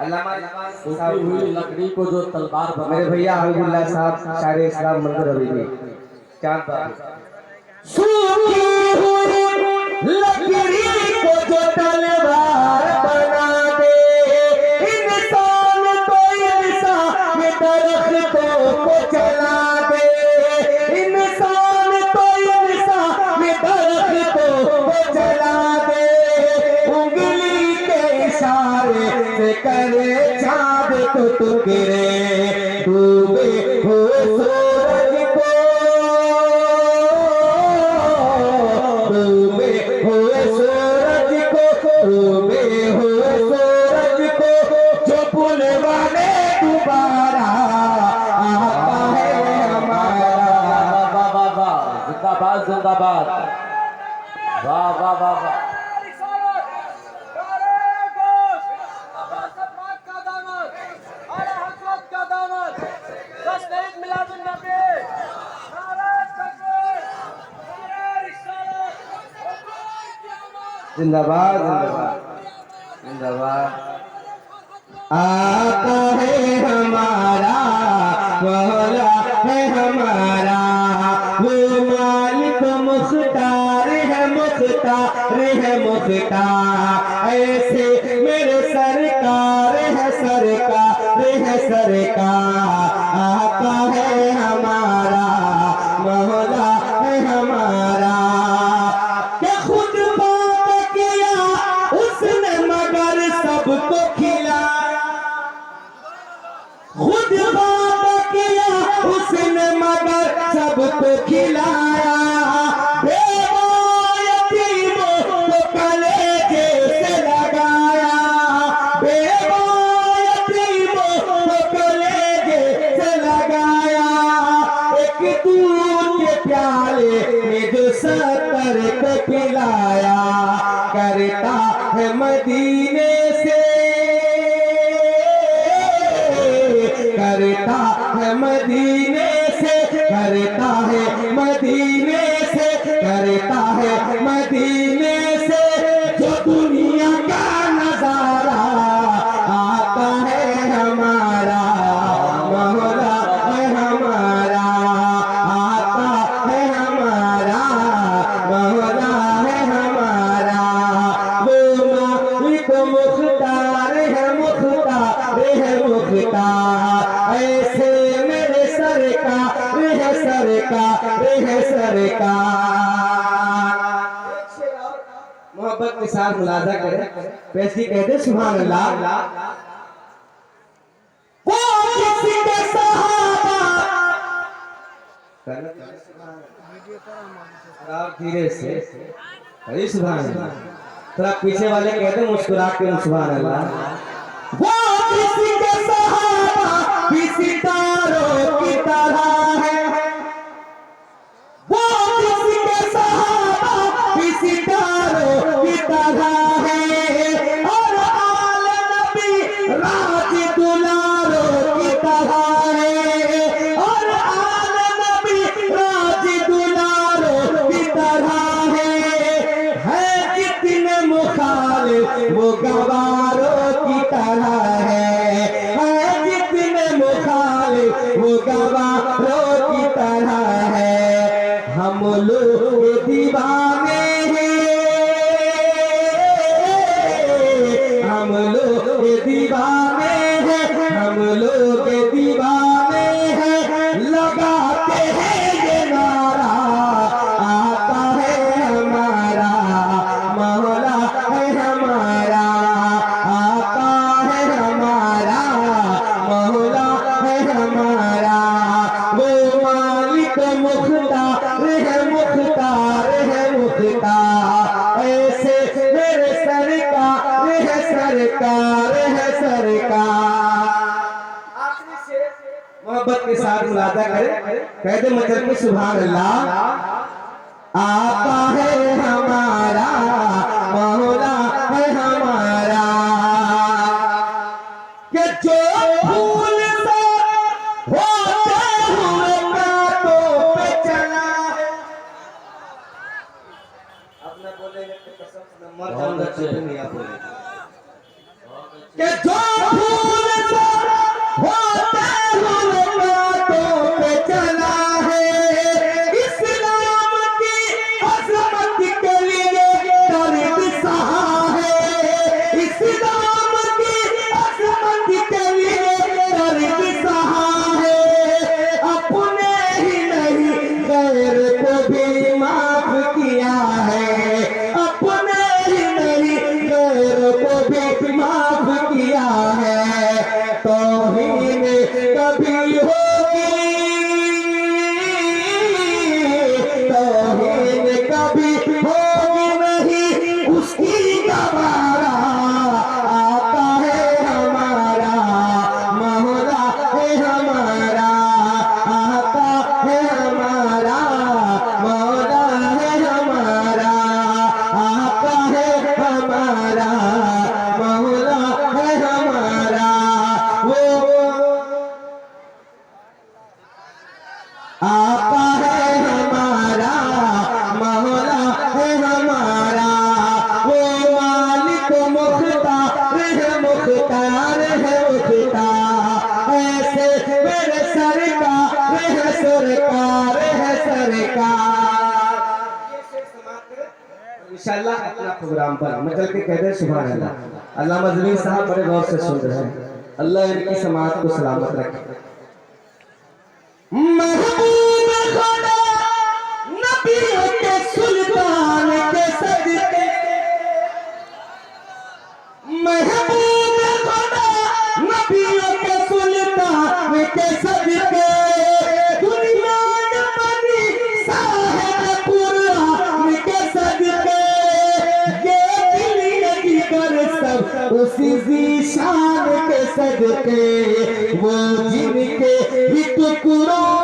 अल्लामा टूटी हुई लकड़ी को जो तलवार बना मेरे भैया हबीबुल्लाह साहब शायर इस्लाम मंदिर हबीबी चांद बाबू। सूखी हुई लकड़ी को जो तलवार बना दे, इंसान तो इंसान दरख्तों को जला दे, इंसान तो इंसान दरख्तों को जला दे, उंगली के इशारे से करे चाँद को टुकड़े, डूबे हुए सूरज को, डूबे हुए सूरज को, डूबे हुए सूरज को जो बुलवाने दोबारा आता है हमारा। वाह वाह वाह, जिंदाबाद जिंदाबाद, वाह वाह वाह वाह। जिंदाबाद जिंदाबाद जिंदाबाद। आका है हमारा, मौला है हमारा, वो मालिक मुख्तार है, मुख्तार है मुख्तार, ऐसे मेरे सरकार है, सरकार है सरकार। आका है हमारा, मौला है हमारा, के खुद बात किया उसने मगर सबको खिलाया, खुद बात किया उसने मगर सबको खिलाया, बेवा यतीमों को कलेजे से लगाया, बेवा यतीमों को कलेजे से लगाया, एक दूध के प्याले में जो 70 को पिलाया, करता है मदीने से, करता है मदीने से, करता है मदीने से, करता है मदीने से, जो दुनिया का नजारा आता है हमारा, मौला है हमारा, आता है हमारा, मौला है हमारा, वो मालिक मुख्तार है, मुख्तार है मुख्तार, ऐसे मेरे सरकार है, सरकार है सरकार। मोहब्बत के साथ मुलाजा करें, पैसी कहते सुभान अल्लाह। वो किसी के सहाबा, और धीरे से अरे सुभान अल्लाह, थोड़ा पीछे वाले कहते मुस्कुरा के सुभान अल्लाह। वो किसी के सहाबा भी सितारों की तरह है, वो किसी के सहाबा भी सितारों की तरह है, और आले नबी राज दुलारों की तरह है, और आले नबी राज दुलारों की तरह है जितने मुखालिफ वो गवारों की तरह है जितने मुखालिफ वो गवारों की तरह है। हम लोग दीवाने हैं, हम लोग दीवाने हैं, हम लोग दीवाने हैं, लगाते हैं ये नारा, आता है हमारा, मौला है हमारा, आता है हमारा, मौला है हमारा, वो मालिक मुख्तार है, मुख्तार है मुख्तार, ऐसे मेरे सरकार है, सरकार है सरकार। मोहब्बत के साथ मुलाजा करें, कहते मतलब के सुभान अल्लाह। आता है हमारा, मौला है हमारा, कि जो फूल से होते हुए कांटों पे चला, अपना बोलेंगे तो कसम से मैं मर जाऊंगा, तो नहीं आप बोलेंगे। कि जो फूल मुख्तार है मुख्तार, ऐसे मेरे सरकार है सरकार है सरकार। इंशाल्लाह अपना प्रोग्राम पर मैं चल के कहते सुभान अल्लाह। अल्लाह मजलूम साहब बड़े गौर से सुन रहे हैं, अल्लाह इनकी समाज को सलामत रखे। महबूब खुदा नबियों के सुल्तान के सदके, महबूब खुदा नबियों के सुल्तान के सदके, दुनिया में बनी साहिब कुरान के सदके, ये दिल कर सब उसी ज़ीशान के सदके, वो जिनके ही टुकड़ों